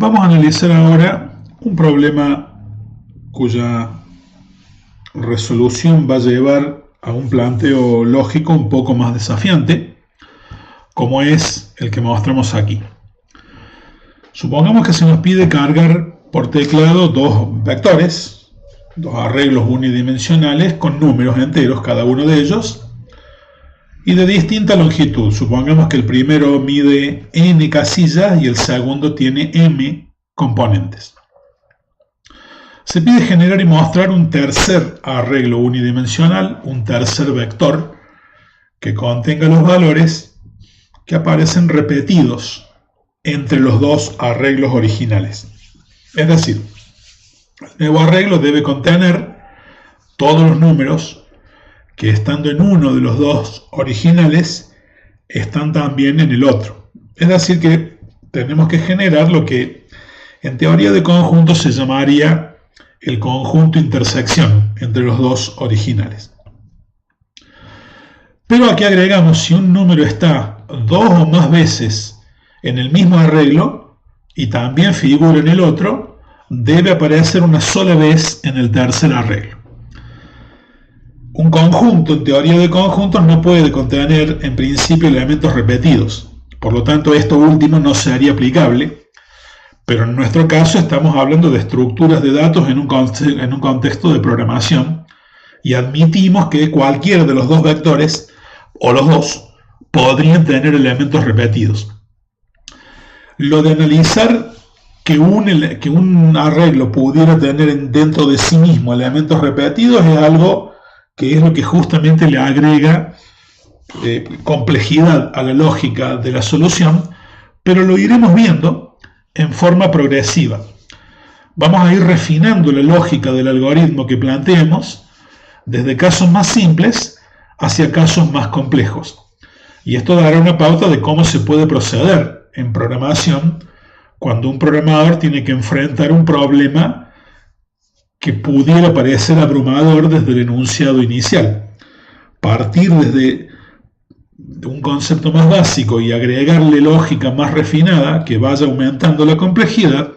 Vamos a analizar ahora un problema cuya resolución va a llevar a un planteo lógico un poco más desafiante, como es el que mostramos aquí. Supongamos que se nos pide cargar por teclado dos vectores, dos arreglos unidimensionales con números enteros, cada uno de ellos, y de distinta longitud. Supongamos que el primero mide n casillas y el segundo tiene m componentes. Se pide generar y mostrar un tercer arreglo unidimensional, un tercer vector, que contenga los valores que aparecen repetidos entre los dos arreglos originales. Es decir, el nuevo arreglo debe contener todos los números que, estando en uno de los dos originales, están también en el otro. Es decir, que tenemos que generar lo que en teoría de conjuntos se llamaría el conjunto intersección entre los dos originales. Pero aquí agregamos, si un número está dos o más veces en el mismo arreglo y también figura en el otro, debe aparecer una sola vez en el tercer arreglo. Un conjunto, en teoría de conjuntos, no puede contener en principio elementos repetidos. Por lo tanto, esto último no sería aplicable, pero en nuestro caso estamos hablando de estructuras de datos en un contexto de programación y admitimos que cualquiera de los dos vectores, o los dos, podrían tener elementos repetidos. Lo de analizar que un arreglo pudiera tener dentro de sí mismo elementos repetidos es algo que es lo que justamente le agrega complejidad a la lógica de la solución, pero lo iremos viendo en forma progresiva. Vamos a ir refinando la lógica del algoritmo que planteemos desde casos más simples hacia casos más complejos. Y esto dará una pauta de cómo se puede proceder en programación cuando un programador tiene que enfrentar un problema que pudiera parecer abrumador desde el enunciado inicial. Partir desde un concepto más básico y agregarle lógica más refinada que vaya aumentando la complejidad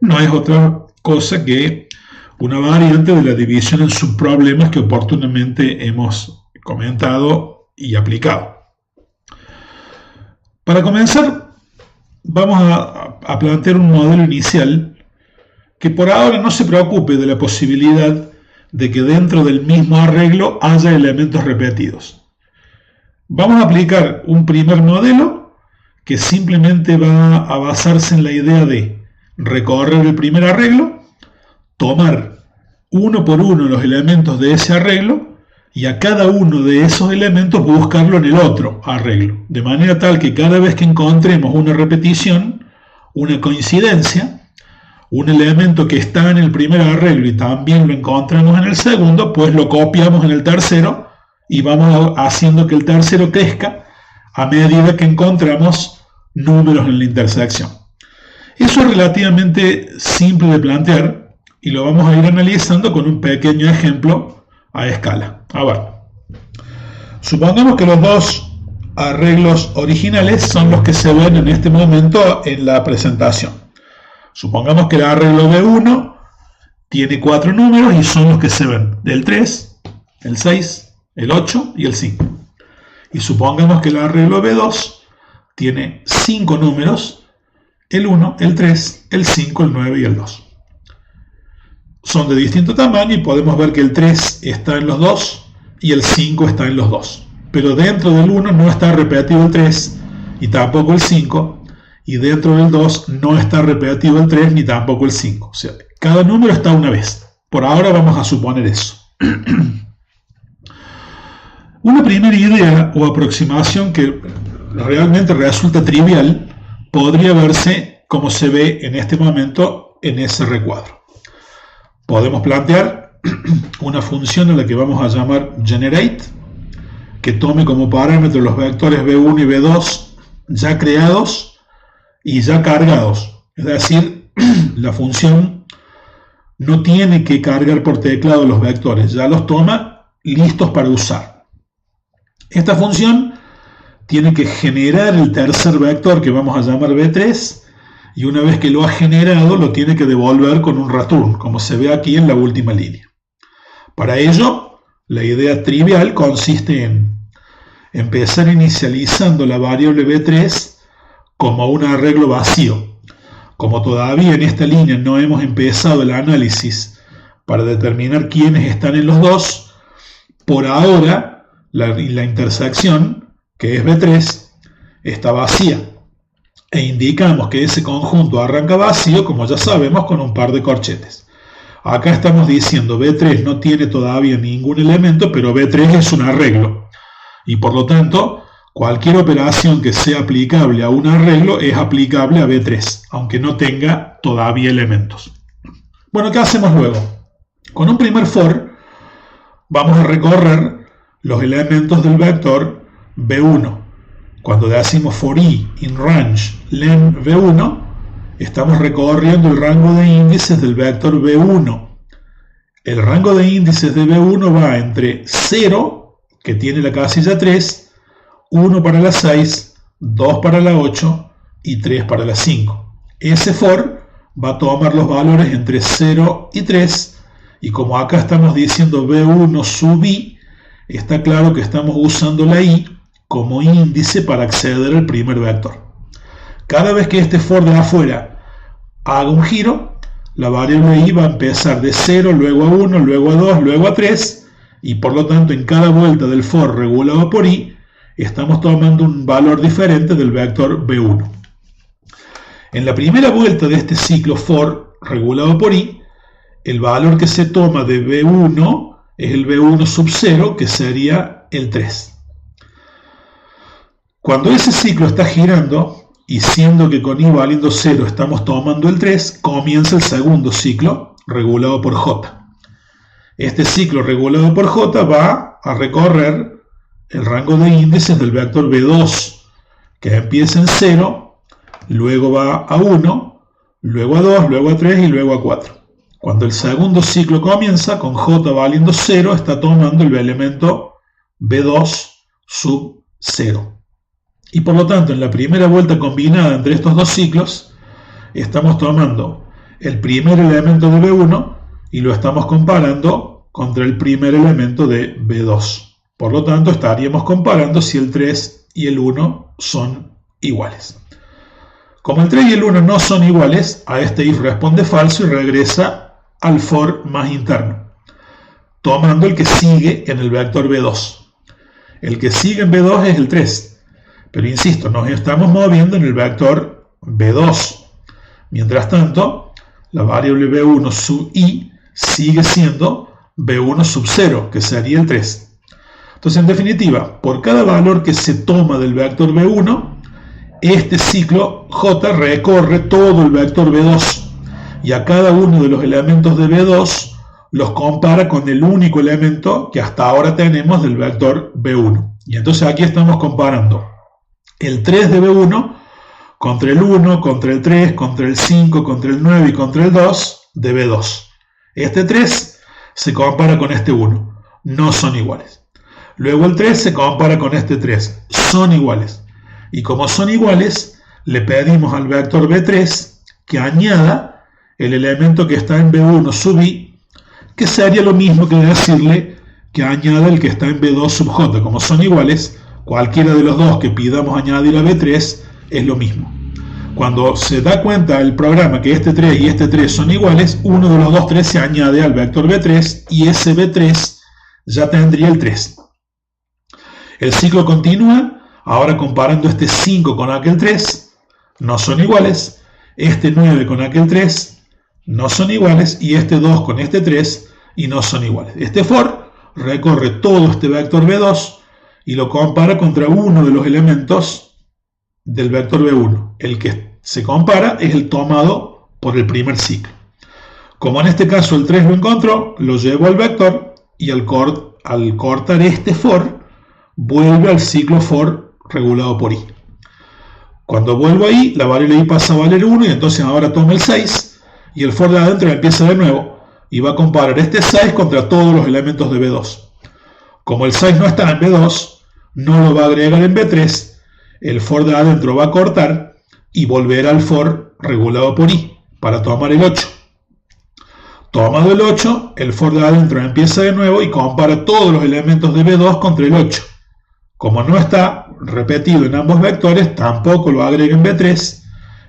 no es otra cosa que una variante de la división en subproblemas que oportunamente hemos comentado y aplicado. Para comenzar, vamos a plantear un modelo inicial que por ahora no se preocupe de la posibilidad de que dentro del mismo arreglo haya elementos repetidos. Vamos a aplicar un primer modelo que simplemente va a basarse en la idea de recorrer el primer arreglo, tomar uno por uno los elementos de ese arreglo y a cada uno de esos elementos buscarlo en el otro arreglo, de manera tal que cada vez que encontremos una repetición, una coincidencia, un elemento que está en el primer arreglo y también lo encontramos en el segundo, pues lo copiamos en el tercero y vamos haciendo que el tercero crezca a medida que encontramos números en la intersección. Eso es relativamente simple de plantear y lo vamos a ir analizando con un pequeño ejemplo a escala. A ver, supongamos que los dos arreglos originales son los que se ven en este momento en la presentación. Supongamos que el arreglo B1 tiene 4 números y son los que se ven, el 3, el 6, el 8 y el 5. Y supongamos que el arreglo B2 tiene 5 números, el 1, el 3, el 5, el 9 y el 2. Son de distinto tamaño y podemos ver que el 3 está en los 2 y el 5 está en los 2. Pero dentro del 1 no está repetido el 3 y tampoco el 5. Y dentro del 2 no está repetido el 3 ni tampoco el 5. O sea, cada número está una vez. Por ahora vamos a suponer eso. Una primera idea o aproximación que realmente resulta trivial podría verse como se ve en este momento en ese recuadro. Podemos plantear una función a la que vamos a llamar generate, que tome como parámetro los vectores B1 y B2 ya creados y ya cargados, es decir, la función no tiene que cargar por teclado los vectores, ya los toma listos para usar. Esta función tiene que generar el tercer vector que vamos a llamar B3 y una vez que lo ha generado lo tiene que devolver con un return, como se ve aquí en la última línea. Para ello, la idea trivial consiste en empezar inicializando la variable b3 como un arreglo vacío. Como todavía en esta línea no hemos empezado el análisis para determinar quiénes están en los dos, por ahora la intersección, que es b3, está vacía. E indicamos que ese conjunto arranca vacío, como ya sabemos, con un par de corchetes. Acá estamos diciendo b3 no tiene todavía ningún elemento, pero b3 es un arreglo. Y por lo tanto, cualquier operación que sea aplicable a un arreglo es aplicable a b3, aunque no tenga todavía elementos. Bueno, ¿qué hacemos luego? Con un primer for, vamos a recorrer los elementos del vector b1. Cuando decimos for i in range len b1, estamos recorriendo el rango de índices del vector b1. El rango de índices de b1 va entre 0, que tiene la casilla 3, 1 para la 6, 2 para la 8 y 3 para la 5. Ese for va a tomar los valores entre 0 y 3, y como acá estamos diciendo b1 sub i, está claro que estamos usando la i como índice para acceder al primer vector. Cada vez que este for de afuera haga un giro, la variable i va a empezar de 0, luego a 1, luego a 2, luego a 3, y por lo tanto en cada vuelta del for regulado por i, estamos tomando un valor diferente del vector b1. En la primera vuelta de este ciclo for regulado por i, el valor que se toma de b1 es el b1 sub 0, que sería el 3. Cuando ese ciclo está girando, y siendo que con i valiendo 0 estamos tomando el 3, comienza el segundo ciclo regulado por j. Este ciclo regulado por j va a recorrer el rango de índices del vector b2, que empieza en 0, luego va a 1, luego a 2, luego a 3 y luego a 4. Cuando el segundo ciclo comienza, con j valiendo 0, está tomando el elemento b2 sub 0. Y por lo tanto, en la primera vuelta combinada entre estos dos ciclos, estamos tomando el primer elemento de b1 y lo estamos comparando contra el primer elemento de b2. Por lo tanto, estaríamos comparando si el 3 y el 1 son iguales. Como el 3 y el 1 no son iguales, a este if responde falso y regresa al for más interno, tomando el que sigue en el vector b2. El que sigue en b2 es el 3. Pero insisto, nos estamos moviendo en el vector b2. Mientras tanto, la variable b1 sub i sigue siendo b1 sub 0, que sería el 3. Entonces, en definitiva, por cada valor que se toma del vector b1, este ciclo j recorre todo el vector b2, y a cada uno de los elementos de b2 los compara con el único elemento que hasta ahora tenemos del vector b1. Y entonces aquí estamos comparando el 3 de b1 contra el 1, contra el 3, contra el 5, contra el 9 y contra el 2 de b2. Este 3 se compara con este 1, no son iguales. Luego el 3 se compara con este 3, son iguales. Y como son iguales, le pedimos al vector b3 que añada el elemento que está en b1 sub i, que sería lo mismo que decirle que añada el que está en b2 sub j. Como son iguales, cualquiera de los dos que pidamos añadir a b3 es lo mismo. Cuando se da cuenta el programa que este 3 y este 3 son iguales, uno de los dos 3 se añade al vector b3 y ese b3 ya tendría el 3. El ciclo continúa, ahora comparando este 5 con aquel 3, no son iguales, este 9 con aquel 3 no son iguales y este 2 con este 3 y no son iguales. Este for recorre todo este vector b2 y lo compara contra uno de los elementos del vector b1. El que se compara es el tomado por el primer ciclo. Como en este caso el 3 lo encontró, lo llevo al vector y al cortar este for, vuelve al ciclo for regulado por i. Cuando vuelvo ahí, la variable i pasa a valer 1 y entonces ahora toma el 6 y el for de adentro empieza de nuevo y va a comparar este 6 contra todos los elementos de b2. Como el 6 no está en b2, no lo va a agregar en b3, el for de adentro va a cortar y volverá al for regulado por I, para tomar el 8. Tomado el 8, el for de adentro empieza de nuevo y compara todos los elementos de B2 contra el 8. Como no está repetido en ambos vectores, tampoco lo agrega en B3,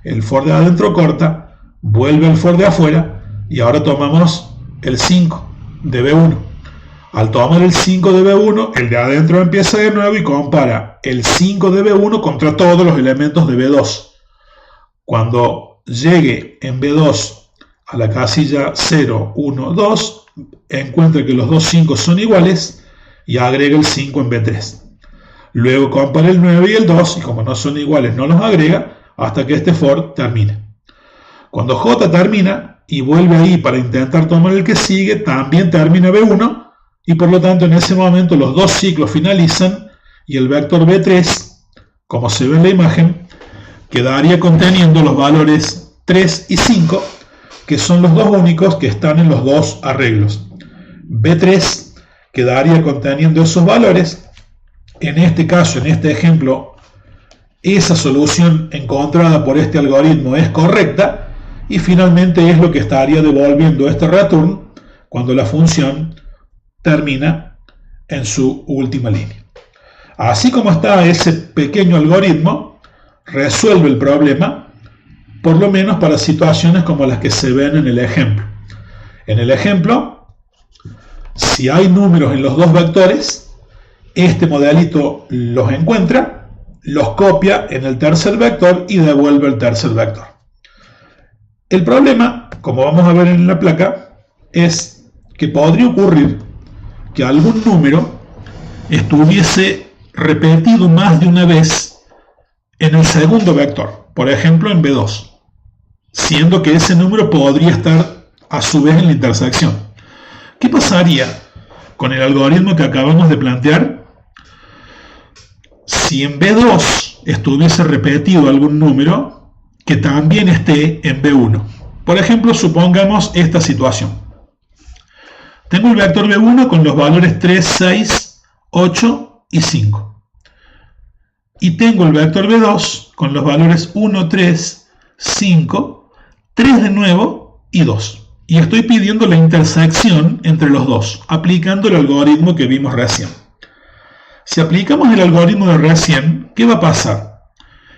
el for de adentro corta, vuelve al for de afuera y ahora tomamos el 5 de B1. Al tomar el 5 de B1, el de adentro empieza de nuevo y compara el 5 de B1 contra todos los elementos de B2. Cuando llegue en B2 a la casilla 0, 1, 2, encuentra que los dos 5 son iguales y agrega el 5 en B3. Luego compara el 9 y el 2 y como no son iguales no los agrega hasta que este for termine. Cuando J termina y vuelve ahí para intentar tomar el que sigue, también termina B1 y por lo tanto en ese momento los dos ciclos finalizan y el vector B3, como se ve en la imagen, quedaría conteniendo los valores 3 y 5, que son los dos únicos que están en los dos arreglos. B3 quedaría conteniendo esos valores. En este caso, en este ejemplo, esa solución encontrada por este algoritmo es correcta y finalmente es lo que estaría devolviendo este return cuando la función termina en su última línea. Así como está ese pequeño algoritmo, resuelve el problema, por lo menos para situaciones como las que se ven en el ejemplo. En el ejemplo, si hay números en los dos vectores, este modelito los encuentra, los copia en el tercer vector y devuelve el tercer vector. El problema, como vamos a ver en la placa, es que podría ocurrir que algún número estuviese repetido más de una vez en el segundo vector, por ejemplo en B2, siendo que ese número podría estar a su vez en la intersección. ¿Qué pasaría con el algoritmo que acabamos de plantear si en B2 estuviese repetido algún número que también esté en B1? Por ejemplo, supongamos esta situación. Tengo el vector B1 con los valores 3, 6, 8 y 5. Y tengo el vector B2 con los valores 1, 3, 5, 3 de nuevo y 2. Y estoy pidiendo la intersección entre los dos, aplicando el algoritmo que vimos recién. Si aplicamos el algoritmo de recién, ¿qué va a pasar?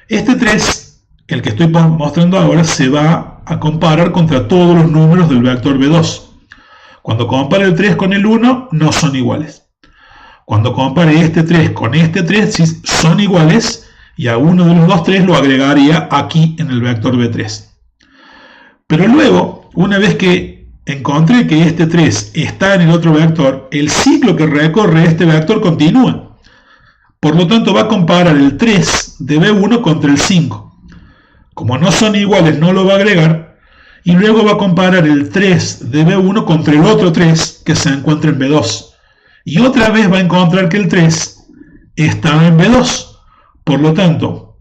Este 3, el que estoy mostrando ahora, se va a comparar contra todos los números del vector B2. Cuando compare el 3 con el 1, no son iguales. Cuando compare este 3 con este 3, sí son iguales, y a uno de los dos 3 lo agregaría aquí en el vector B3. Pero luego, una vez que encontré que este 3 está en el otro vector, el ciclo que recorre este vector continúa. Por lo tanto, va a comparar el 3 de B1 contra el 5. Como no son iguales, no lo va a agregar, y luego va a comparar el 3 de B1 contra el otro 3 que se encuentra en B2. Y otra vez va a encontrar que el 3 está en B2. Por lo tanto,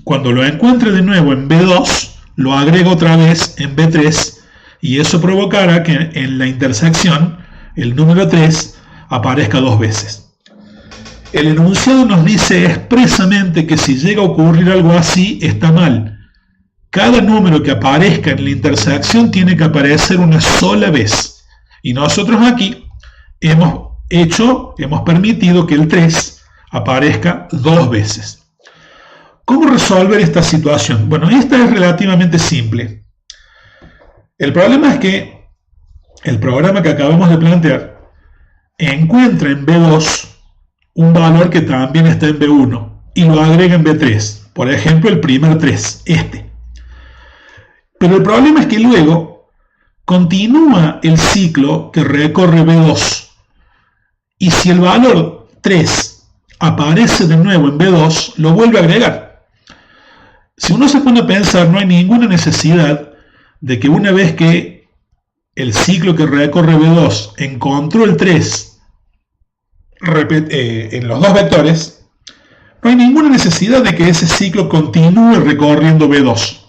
cuando lo encuentre de nuevo en B2, lo agrego otra vez en B3 y eso provocará que en la intersección el número 3 aparezca dos veces. El enunciado nos dice expresamente que si llega a ocurrir algo así, está mal. Cada número que aparezca en la intersección tiene que aparecer una sola vez. Y nosotros aquí hemos permitido que el 3 aparezca dos veces. ¿Cómo resolver esta situación? Bueno, esta es relativamente simple. El problema es que el programa que acabamos de plantear encuentra en B2 un valor que también está en B1 y lo agrega en B3. Por ejemplo, el primer 3, este. Pero el problema es que luego continúa el ciclo que recorre B2. Y si el valor 3 aparece de nuevo en B2, lo vuelve a agregar. Si uno se pone a pensar, no hay ninguna necesidad de que una vez que el ciclo que recorre B2 encontró el 3 en los dos vectores, no hay ninguna necesidad de que ese ciclo continúe recorriendo B2.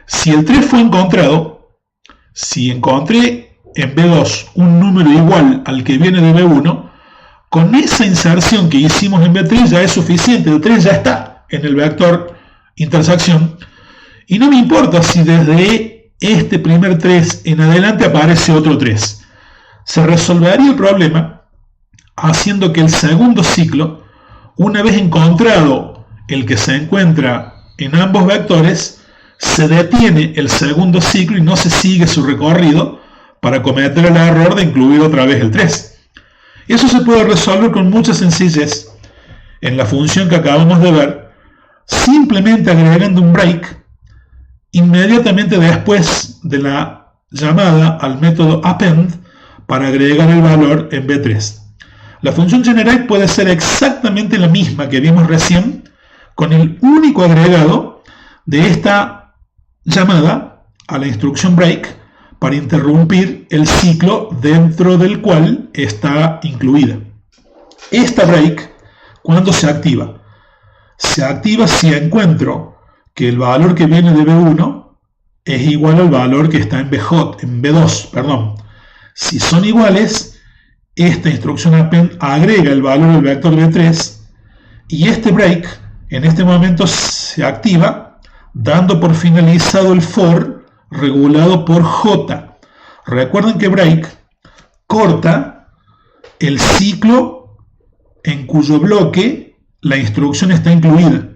Si el 3 fue encontrado, si encontré en B2 un número igual al que viene de B1, con esa inserción que hicimos en B3 ya es suficiente. El 3 ya está en el vector intersección Y no me importa si desde este primer 3 en adelante aparece otro 3. Se resolvería el problema haciendo que el segundo ciclo, una vez encontrado el que se encuentra en ambos vectores, se detiene el segundo ciclo y no se sigue su recorrido para cometer el error de incluir otra vez el 3. Eso se puede resolver con mucha sencillez en la función que acabamos de ver, simplemente agregando un break inmediatamente después de la llamada al método append para agregar el valor en B3. La función generate puede ser exactamente la misma que vimos recién, con el único agregado de esta llamada a la instrucción break para interrumpir el ciclo dentro del cual está incluida. Esta break, ¿cuándo se activa? Se activa si encuentro que el valor que viene de B1 es igual al valor que está en B2. Si son iguales, esta instrucción append agrega el valor del vector B3 y este break en este momento se activa dando por finalizado el for regulado por J. Recuerden que break corta el ciclo en cuyo bloque la instrucción está incluida.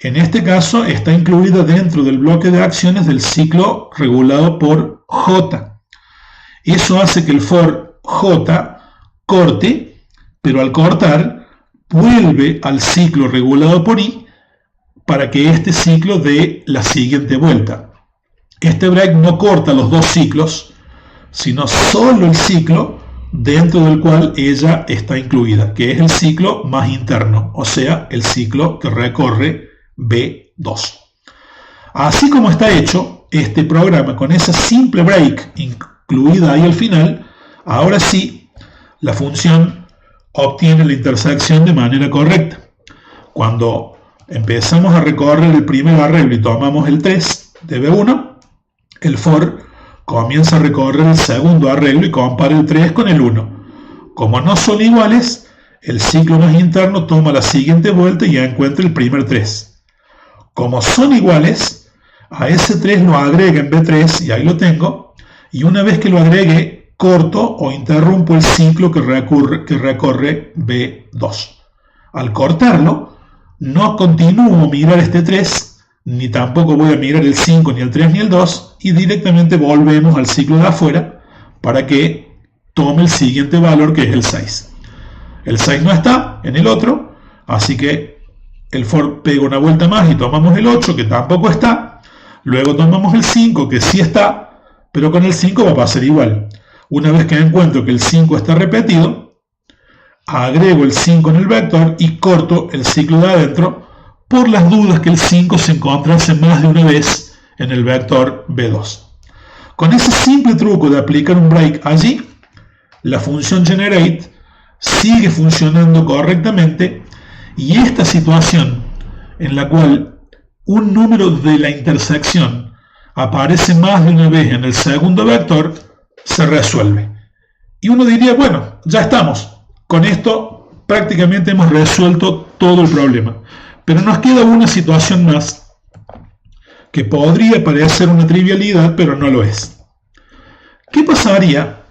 En este caso está incluida dentro del bloque de acciones del ciclo regulado por J. Eso hace que el for J corte, pero al cortar vuelve al ciclo regulado por I para que este ciclo dé la siguiente vuelta. Este break no corta los dos ciclos, sino solo el ciclo dentro del cual ella está incluida, que es el ciclo más interno, o sea, el ciclo que recorre B2. Así como está hecho este programa con esa simple break incluida ahí al final, ahora sí la función obtiene la intersección de manera correcta. Cuando empezamos a recorrer el primer arreglo y tomamos el 3 de B1, el for comienza a recorrer el segundo arreglo y compara el 3 con el 1. Como no son iguales, el ciclo más interno toma la siguiente vuelta y ya encuentra el primer 3. Como son iguales, a ese 3 lo agrega en B3 y ahí lo tengo, y una vez que lo agregue, corto o interrumpo el ciclo que recorre B2. Al cortarlo, no continúo a mirar este 3, ni tampoco voy a mirar el 5, ni el 3, ni el 2, y directamente volvemos al ciclo de afuera para que tome el siguiente valor, que es el 6. El 6 no está en el otro, así que el for pega una vuelta más y tomamos el 8, que tampoco está. Luego tomamos el 5, que sí está, pero con el 5 va a pasar igual. Una vez que encuentro que el 5 está repetido, agrego el 5 en el vector y corto el ciclo de adentro por las dudas que el 5 se encontrase más de una vez en el vector B2. Con ese simple truco de aplicar un break allí, la función generate sigue funcionando correctamente y esta situación en la cual un número de la intersección aparece más de una vez en el segundo vector se resuelve. Y uno diría, bueno, ya estamos. Con esto prácticamente hemos resuelto todo el problema. Pero nos queda una situación más que podría parecer una trivialidad, pero no lo es. ¿Qué pasaría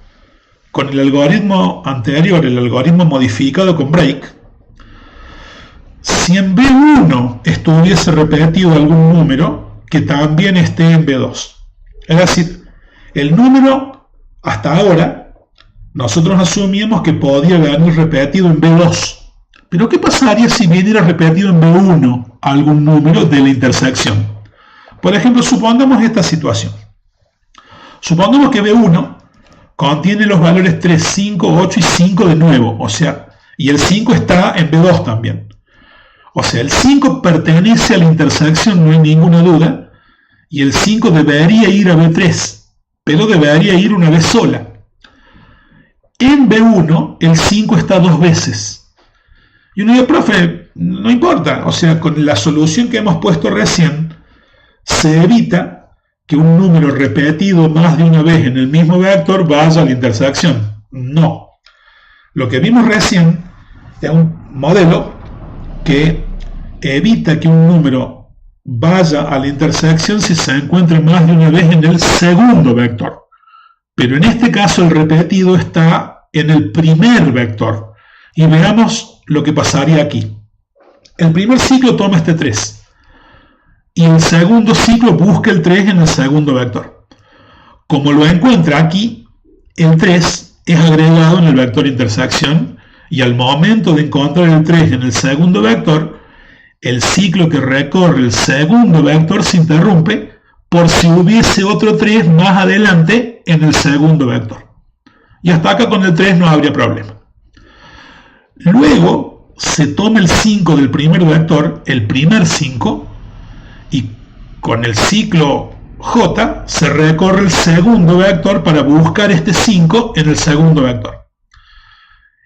con el algoritmo anterior, el algoritmo modificado con break, si en B1 estuviese repetido algún número que también esté en B2? Es decir, el número hasta ahora nosotros asumíamos que podía venir repetido en B2. Pero ¿qué pasaría si viniera repetido en B1 algún número de la intersección? Por ejemplo, supongamos esta situación. Supongamos que B1 contiene los valores 3, 5, 8 y 5 de nuevo, o sea, y el 5 está en B2 también. O sea, el 5 pertenece a la intersección, no hay ninguna duda, y el 5 debería ir a B3, pero debería ir una vez sola. En B1 el 5 está dos veces. Y uno dice, profe, no importa, o sea, con la solución que hemos puesto recién, se evita que un número repetido más de una vez en el mismo vector vaya a la intersección. No. Lo que vimos recién es un modelo que evita que un número vaya a la intersección si se encuentra más de una vez en el segundo vector. Pero en este caso el repetido está en el primer vector. Y veamos lo que pasaría aquí. El primer ciclo toma este 3. Y el segundo ciclo busca el 3 en el segundo vector. Como lo encuentra aquí, el 3 es agregado en el vector intersección. Y al momento de encontrar el 3 en el segundo vector, el ciclo que recorre el segundo vector se interrumpe por si hubiese otro 3 más adelante en el segundo vector. Y hasta acá con el 3 no habría problema. Luego se toma el 5 del primer vector, el primer 5, y con el ciclo J se recorre el segundo vector para buscar este 5 en el segundo vector.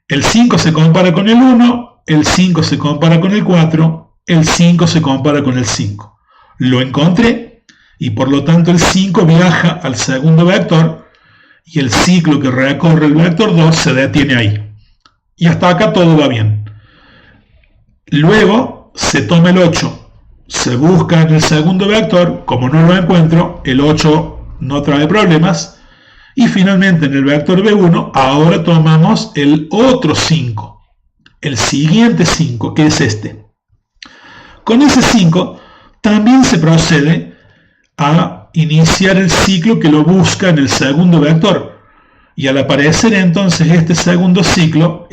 El 5 se compara con el 1, el 5 se compara con el 4, el 5 se compara con el 5. Lo encontré y por lo tanto el 5 viaja al segundo vector y el ciclo que recorre el vector 2 se detiene ahí. Y hasta acá todo va bien. Luego se toma el 8, se busca en el segundo vector, como no lo encuentro, el 8 no trae problemas. Y finalmente en el vector B1 ahora tomamos el otro 5, el siguiente 5, que es este. Con ese 5 también se procede a iniciar el ciclo que lo busca en el segundo vector. Y al aparecer entonces este segundo 5,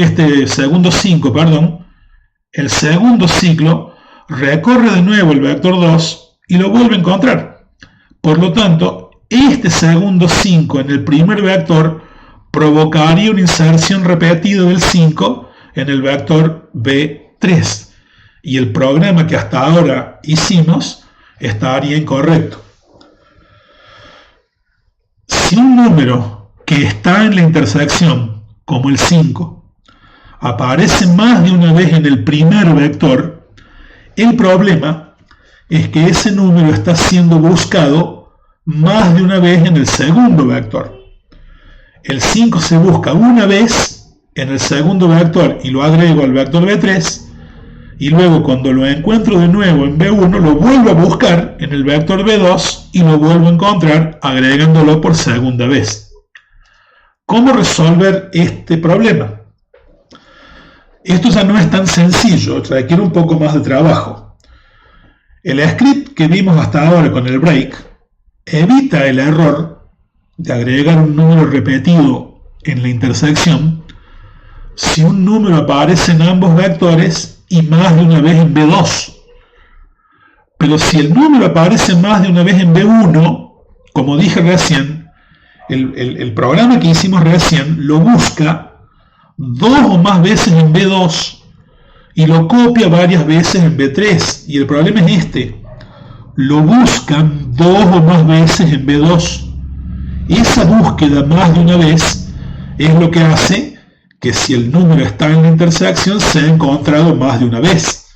el segundo ciclo recorre de nuevo el vector 2 y lo vuelve a encontrar. Por lo tanto, este segundo 5 en el primer vector provocaría una inserción repetida del 5 en el vector B3. Y el programa que hasta ahora hicimos estaría incorrecto. Si un número que está en la intersección, como el 5, aparece más de una vez en el primer vector, el problema es que ese número está siendo buscado más de una vez en el segundo vector. El 5 se busca una vez en el segundo vector y lo agrego al vector B3, y luego cuando lo encuentro de nuevo en B1 lo vuelvo a buscar en el vector B2 y lo vuelvo a encontrar agregándolo por segunda vez. ¿Cómo resolver este problema? Esto ya no es tan sencillo, requiere un poco más de trabajo. El script que vimos hasta ahora con el break evita el error de agregar un número repetido en la intersección si un número aparece en ambos vectores y más de una vez en B2. Pero si el número aparece más de una vez en B1, como dije recién, el programa que hicimos recién lo busca 2 o más veces en B2 y lo copia varias veces en B3. Y el problema es este: lo buscan 2 o más veces en B2. Esa búsqueda más de una vez es lo que hace que si el número está en la intersección sea encontrado más de una vez.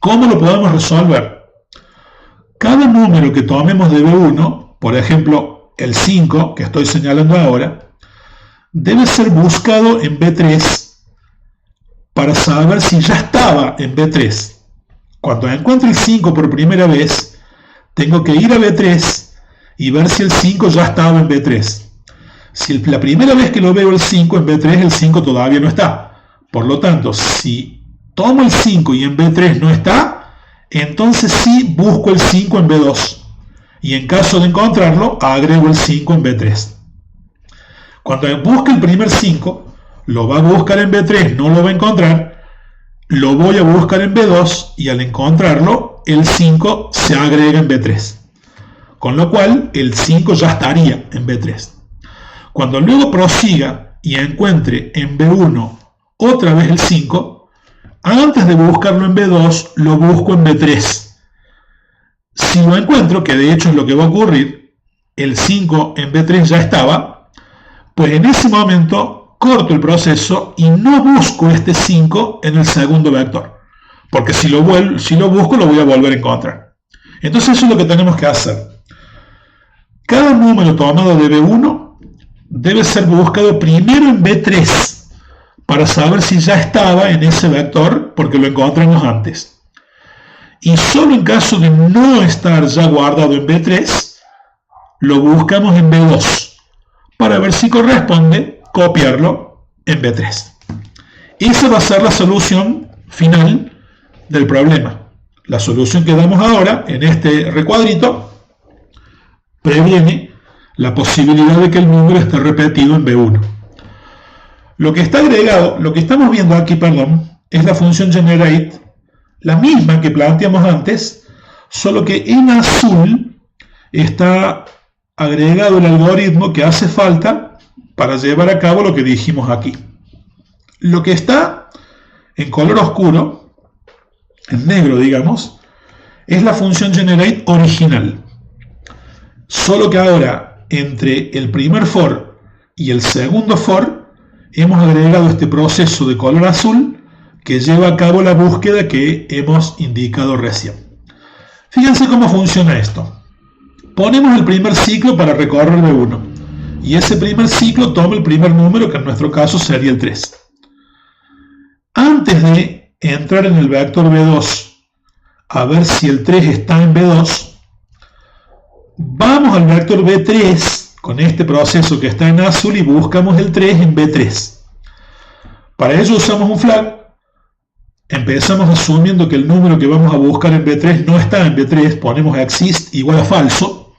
¿Cómo lo podemos resolver? Cada número que tomemos de B1, por ejemplo el 5 que estoy señalando ahora, debe ser buscado en B3 para saber si ya estaba en B3. Cuando encuentre el 5 por primera vez, tengo que ir a B3 y ver si el 5 ya estaba en B3. Si la primera vez que lo veo el 5 en B3, el 5 todavía no está. Por lo tanto, si tomo el 5 y en B3 no está, entonces sí busco el 5 en B2. Y en caso de encontrarlo, agrego el 5 en B3. Cuando busque el primer 5, lo va a buscar en B3, no lo va a encontrar, lo voy a buscar en B2 y al encontrarlo, el 5 se agrega en B3. Con lo cual, el 5 ya estaría en B3. Cuando luego prosiga y encuentre en B1 otra vez el 5, antes de buscarlo en B2, lo busco en B3. Si lo encuentro, que de hecho es lo que va a ocurrir, el 5 en B3 ya estaba, pues en ese momento corto el proceso y no busco este 5 en el segundo vector. Porque si lo busco, lo voy a volver a encontrar. Entonces eso es lo que tenemos que hacer. Cada número tomado de B1 debe ser buscado primero en B3 para saber si ya estaba en ese vector porque lo encontramos antes. y solo en caso de no estar ya guardado en B3, lo buscamos en B2 para ver si corresponde copiarlo en B3. Esa va a ser la solución final del problema. La solución que damos ahora en este recuadrito previene la posibilidad de que el número esté repetido en B1. Lo que está agregado, lo que estamos viendo aquí, es la función generate, la misma que planteamos antes, solo que en azul está agregado el algoritmo que hace falta para llevar a cabo lo que dijimos aquí. Lo que está en color oscuro, en negro digamos, es la función generate original. Solo que ahora, entre el primer for y el segundo for, hemos agregado este proceso de color azul que lleva a cabo la búsqueda que hemos indicado recién. Fíjense cómo funciona esto. Ponemos el primer ciclo para recorrer B1 y ese primer ciclo toma el primer número, que en nuestro caso sería el 3. Antes de entrar en el vector B2 a ver si el 3 está en B2, vamos al vector B3 con este proceso que está en azul y buscamos el 3 en B3. Para ello usamos un flag. Empezamos asumiendo que el número que vamos a buscar en B3 no está en B3, ponemos exist igual a falso,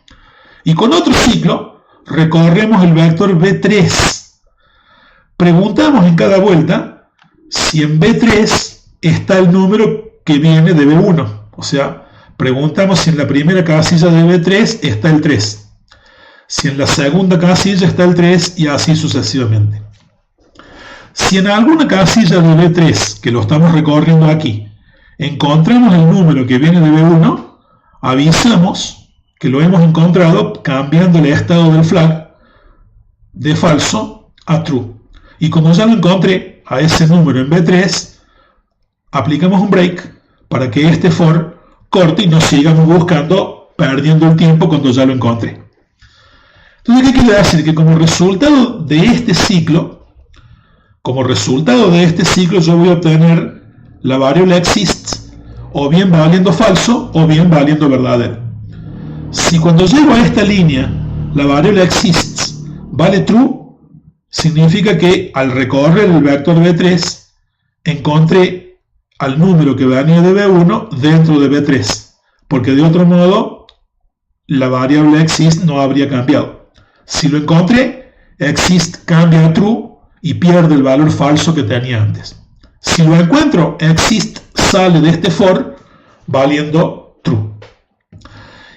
y con otro ciclo recorremos el vector B3. Preguntamos en cada vuelta si en B3 está el número que viene de B1, o sea, preguntamos si en la primera casilla de B3 está el 3, si en la segunda casilla está el 3 y así sucesivamente. Si en alguna casilla de B3, que lo estamos recorriendo aquí, encontramos el número que viene de B1, avisamos que lo hemos encontrado cambiando el estado del flag de falso a true. Y como ya lo encontré a ese número en B3, aplicamos un break para que este for corte y no sigamos buscando, perdiendo el tiempo cuando ya lo encontré. Entonces, ¿qué quiere decir? Que como resultado de este ciclo, yo voy a obtener la variable exists o bien valiendo falso o bien valiendo verdadero. Si cuando llego a esta línea la variable exists vale true, significa que al recorrer el vector B3 encontré al número que venía de B1 dentro de B3, porque de otro modo la variable exist no habría cambiado. Si lo encontré, exist cambia a true y pierde el valor falso que tenía antes. Si lo encuentro, exist sale de este for valiendo true.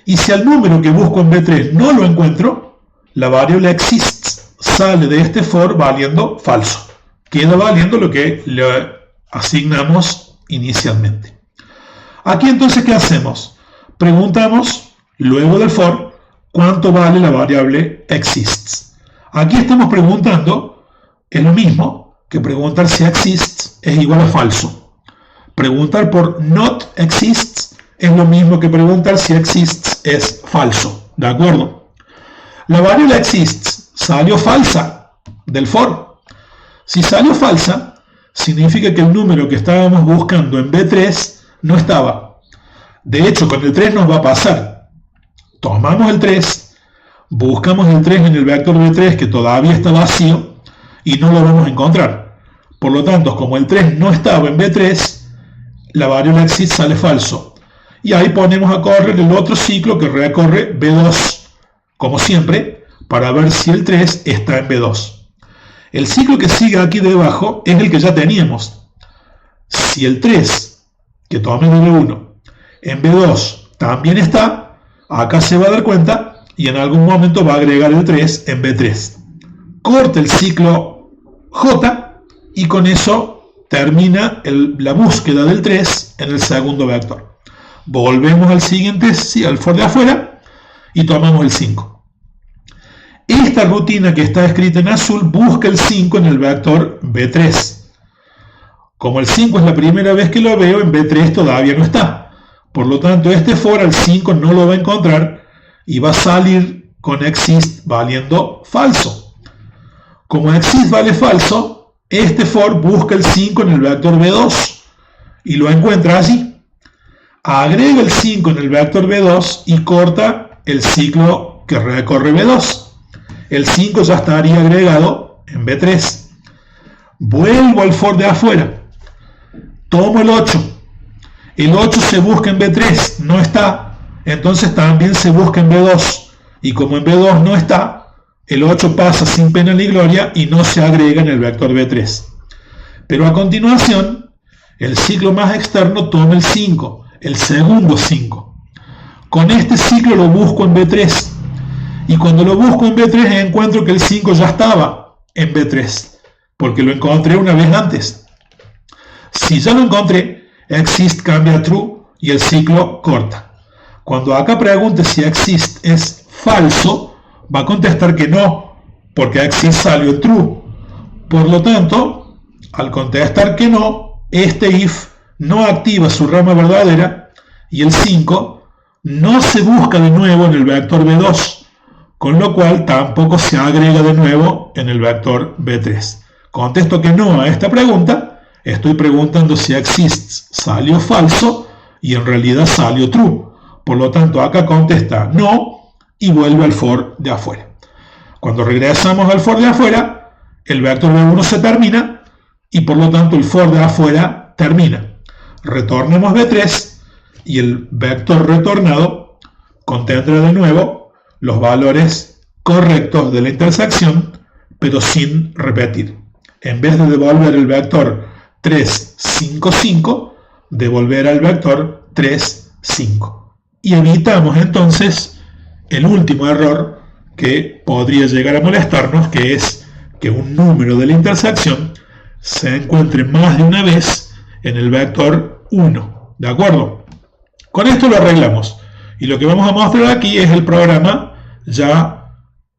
Y si al número que busco en B3 no lo encuentro, la variable exists sale de este for valiendo falso. Queda valiendo lo que le asignamos inicialmente. Aquí entonces, ¿qué hacemos? Preguntamos, luego del for, cuánto vale la variable exists. Aquí estamos preguntando, es lo mismo que preguntar si exists es igual a falso. Preguntar por not exists es lo mismo que preguntar si exists es falso. ¿De acuerdo? La variable exists salió falsa del for. Si salió falsa, significa que el número que estábamos buscando en B3 no estaba. De hecho, con el 3 nos va a pasar. Tomamos el 3, buscamos el 3 en el vector B3 que todavía está vacío y no lo vamos a encontrar. Por lo tanto, como el 3 no estaba en B3, la variable exist sale falso. Y ahí ponemos a correr el otro ciclo que recorre B2, como siempre, para ver si el 3 está en B2. El ciclo que sigue aquí debajo es el que ya teníamos. Si el 3, que tomé de B1, en B2 también está, acá se va a dar cuenta y en algún momento va a agregar el 3 en B3. Corta el ciclo J y con eso termina la búsqueda del 3 en el segundo vector. Volvemos al siguiente, al for de afuera y tomamos el 5. Esta rutina que está escrita en azul busca el 5 en el vector B3. Como el 5 es la primera vez que lo veo, en B3 todavía no está. Por lo tanto, este for al 5 no lo va a encontrar y va a salir con exist valiendo falso. Como exist vale falso, este for busca el 5 en el vector B2 y lo encuentra allí. agrega el 5 en el vector B2 y corta el ciclo que recorre B2. El 5 ya estaría agregado en B3. Vuelvo al for de afuera. Tomo el 8. El 8 se busca en B3, no está. Entonces también se busca en B2. Y como en B2 no está, el 8 pasa sin pena ni gloria y no se agrega en el vector B3. Pero a continuación, el ciclo más externo toma el 5, el segundo 5. Con este ciclo lo busco en B3. Y cuando lo busco en B3 encuentro que el 5 ya estaba en B3, porque lo encontré una vez antes. Si ya lo encontré, exist cambia a true y el ciclo corta. Cuando acá pregunte si exist es falso, va a contestar que no, porque exist salió true. Por lo tanto, al contestar que no, este if no activa su rama verdadera y el 5 no se busca de nuevo en el vector B2, con lo cual tampoco se agrega de nuevo en el vector B3. Contesto que no a esta pregunta, estoy preguntando si exist salió falso y en realidad salió true. Por lo tanto, acá contesta no y vuelve al for de afuera. Cuando regresamos al for de afuera, el vector B1 se termina y por lo tanto el for de afuera termina. Retornemos B3 y el vector retornado contendrá de nuevo los valores correctos de la intersección, pero sin repetir. En vez de devolver el vector 3, 5, 5, devolverá el vector 3, 5. Y evitamos entonces el último error que podría llegar a molestarnos, que es que un número de la intersección se encuentre más de una vez en el vector 1. ¿De acuerdo? Con esto lo arreglamos. Y lo que vamos a mostrar aquí es el programa ya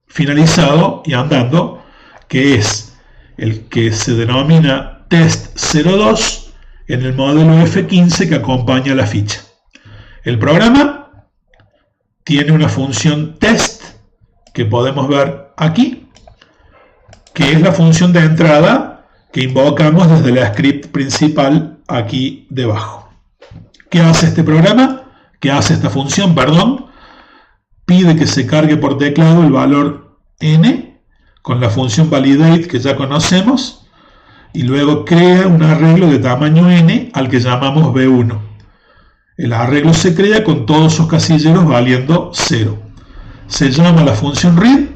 finalizado y andando, que es el que se denomina test02 en el modelo F15 que acompaña la ficha. El programa tiene una función test que podemos ver aquí, que es la función de entrada que invocamos desde la script principal aquí debajo. ¿Qué hace este programa? ¿Qué hace esta función? Pide que se cargue por teclado el valor n con la función validate que ya conocemos y luego crea un arreglo de tamaño n al que llamamos B1. El arreglo se crea con todos sus casilleros valiendo 0. Se llama la función read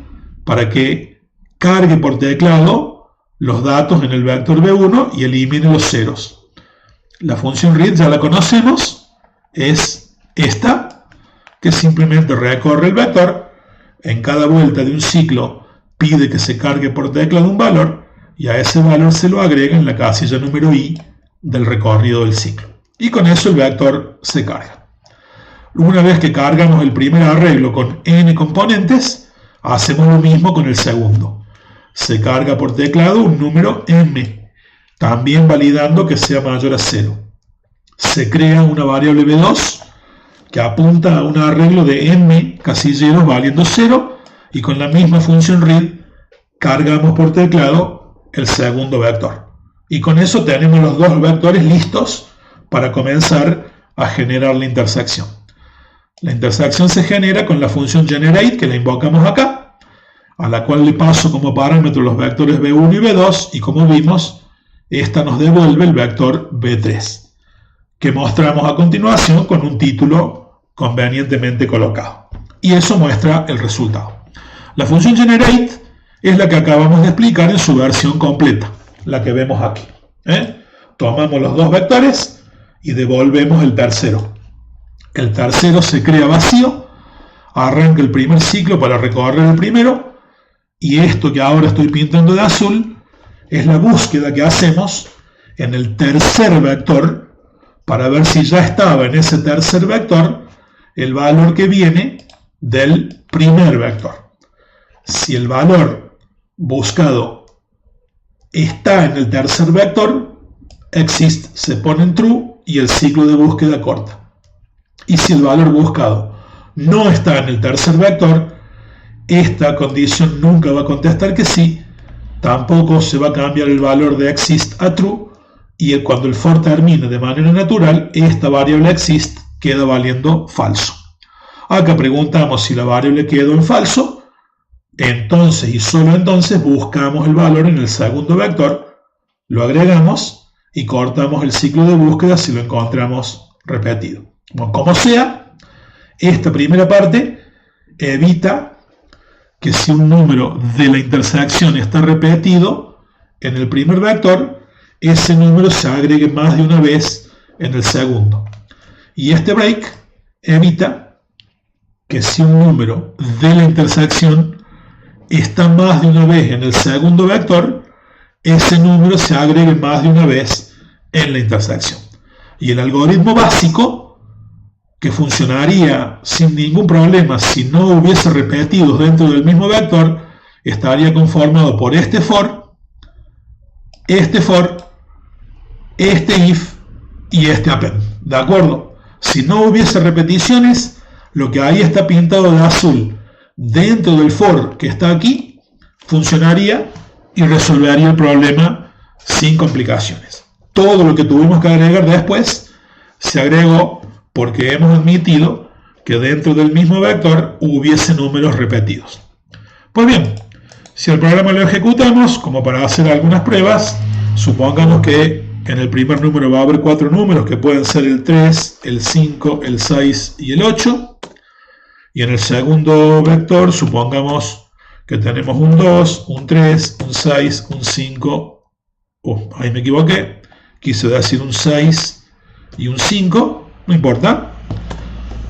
para que cargue por teclado los datos en el vector B1 y elimine los ceros. La función read ya la conocemos, es esta, que simplemente recorre el vector, en cada vuelta de un ciclo pide que se cargue por teclado un valor y a ese valor se lo agrega en la casilla número i del recorrido del ciclo. Y con eso el vector se carga. Una vez que cargamos el primer arreglo con n componentes, hacemos lo mismo con el segundo. Se carga por teclado un número m, también validando que sea mayor a 0. Se crea una variable b2 que apunta a un arreglo de m casilleros valiendo 0 y con la misma función read cargamos por teclado el segundo vector. Y con eso tenemos los dos vectores listos para comenzar a generar la intersección. La intersección se genera con la función generate que la invocamos acá, a la cual le paso como parámetro los vectores b1 y b2 y como vimos, esta nos devuelve el vector b3, que mostramos a continuación con un título convenientemente colocado. Y eso muestra el resultado. La función generate es la que acabamos de explicar en su versión completa, la que vemos aquí. Tomamos los dos vectores y devolvemos el tercero. El tercero se crea vacío, arranca el primer ciclo para recorrer el primero, y esto que ahora estoy pintando de azul es la búsqueda que hacemos en el tercer vector para ver si ya estaba en ese tercer vector el valor que viene del primer vector. Si el valor buscado está en el tercer vector, exist se pone en true y el ciclo de búsqueda corta. Y si el valor buscado no está en el tercer vector, esta condición nunca va a contestar que sí, tampoco se va a cambiar el valor de exist a true, y cuando el for termine de manera natural, esta variable exist queda valiendo falso. Acá preguntamos si la variable quedó en falso, entonces y solo entonces buscamos el valor en el segundo vector, lo agregamos y cortamos el ciclo de búsqueda si lo encontramos repetido. Bueno, como sea, esta primera parte evita que si un número de la intersección está repetido en el primer vector, ese número se agregue más de una vez en el segundo. Y este break evita que si un número de la intersección está más de una vez en el segundo vector, ese número se agregue más de una vez en la intersección. Y el algoritmo básico, que funcionaría sin ningún problema si no hubiese repetidos dentro del mismo vector, estaría conformado por este for, este if y este append. ¿De acuerdo? Si no hubiese repeticiones, lo que ahí está pintado de azul dentro del for que está aquí, funcionaría y resolvería el problema sin complicaciones. Todo lo que tuvimos que agregar después se agregó porque hemos admitido que dentro del mismo vector hubiese números repetidos. Pues bien, si el programa lo ejecutamos, como para hacer algunas pruebas, supongamos que en el primer número va a haber 4 números que pueden ser el 3, el 5, el 6 y el 8. Y en el segundo vector, supongamos que tenemos un 2, un 3, un 6, un 5. Ahí me equivoqué. Quise decir un 6 y un 5. No importa.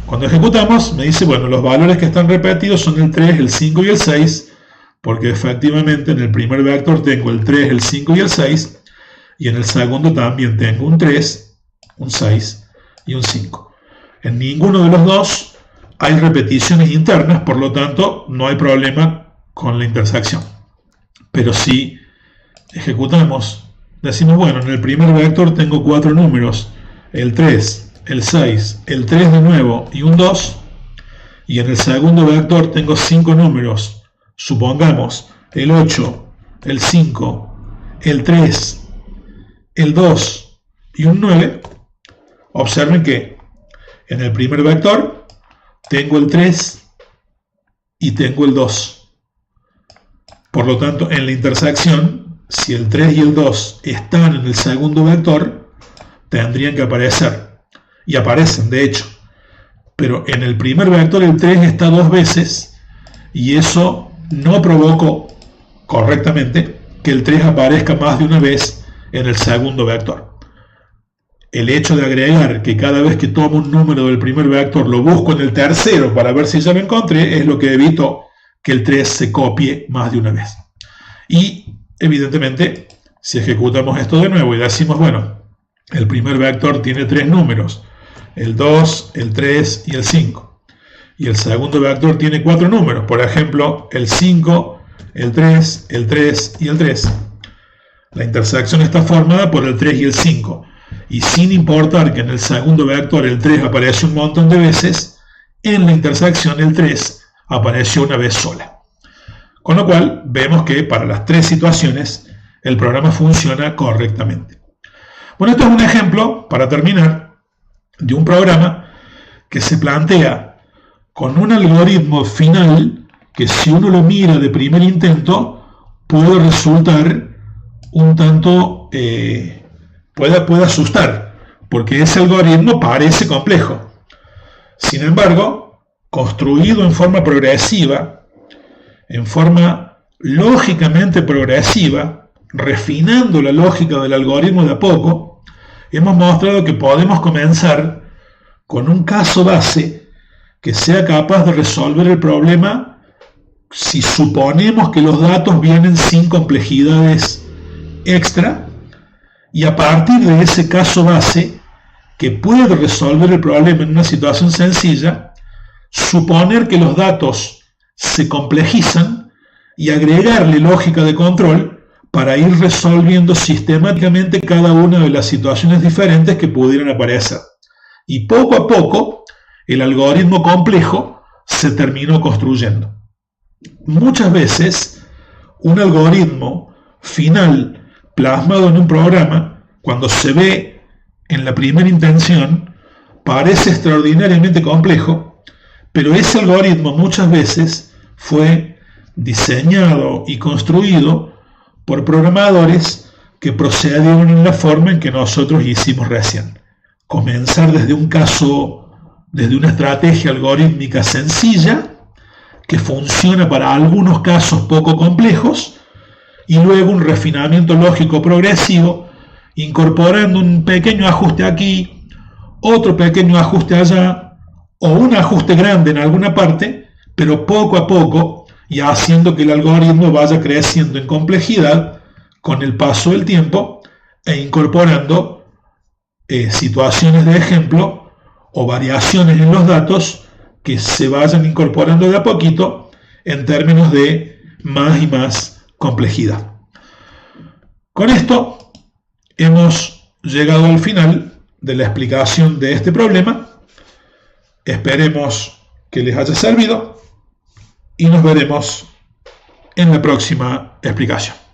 Cuando ejecutamos, me dice, bueno, los valores que están repetidos son el 3, el 5 y el 6, porque efectivamente en el primer vector tengo el 3, el 5 y el 6, y en el segundo también tengo un 3, un 6 y un 5. En ninguno de los dos hay repeticiones internas, por lo tanto no hay problema con la intersección. Pero si ejecutamos, decimos, bueno, en el primer vector tengo 4 números, el 3, el 6, el 3 de nuevo y un 2, y en el segundo vector tengo 5 números, supongamos el 8, el 5, el 3, el 2 y un 9, observen que en el primer vector tengo el 3 y tengo el 2. Por lo tanto, en la intersección, si el 3 y el 2 están en el segundo vector, tendrían que aparecer. Y aparecen, de hecho. Pero en el primer vector el 3 está 2 veces y eso no provocó correctamente que el 3 aparezca más de una vez en el segundo vector. El hecho de agregar que cada vez que tomo un número del primer vector lo busco en el tercero para ver si ya lo encontré es lo que evitó que el 3 se copie más de una vez. Y evidentemente si ejecutamos esto de nuevo y decimos, bueno, el primer vector tiene 3 números, el 2, el 3 y el 5. Y el segundo vector tiene 4 números, por ejemplo, el 5, el 3 y el 3. La intersección está formada por el 3 y el 5. Y sin importar que en el segundo vector el 3 aparece un montón de veces, en la intersección el 3 apareció una vez sola. Con lo cual, vemos que para las 3 situaciones el programa funciona correctamente. Bueno, esto es un ejemplo, para terminar, de un programa que se plantea con un algoritmo final que si uno lo mira de primer intento puede resultar un tanto, puede asustar, porque ese algoritmo parece complejo. Sin embargo, construido en forma progresiva, en forma lógicamente progresiva, refinando la lógica del algoritmo de a poco, hemos mostrado que podemos comenzar con un caso base que sea capaz de resolver el problema si suponemos que los datos vienen sin complejidades extra, y a partir de ese caso base que puede resolver el problema en una situación sencilla, suponer que los datos se complejizan y agregarle lógica de control para ir resolviendo sistemáticamente cada una de las situaciones diferentes que pudieran aparecer. Y poco a poco, el algoritmo complejo se terminó construyendo. Muchas veces, un algoritmo final plasmado en un programa, cuando se ve en la primera intención, parece extraordinariamente complejo, pero ese algoritmo muchas veces fue diseñado y construido por programadores que procedieron en la forma en que nosotros hicimos recién. Comenzar desde un caso, desde una estrategia algorítmica sencilla, que funciona para algunos casos poco complejos, y luego un refinamiento lógico progresivo, incorporando un pequeño ajuste aquí, otro pequeño ajuste allá, o un ajuste grande en alguna parte, pero poco a poco, y haciendo que el algoritmo vaya creciendo en complejidad con el paso del tiempo, e incorporando situaciones de ejemplo o variaciones en los datos que se vayan incorporando de a poquito en términos de más y más complejidad. Con esto hemos llegado al final de la explicación de este problema. Esperemos que les haya servido y nos veremos en la próxima explicación.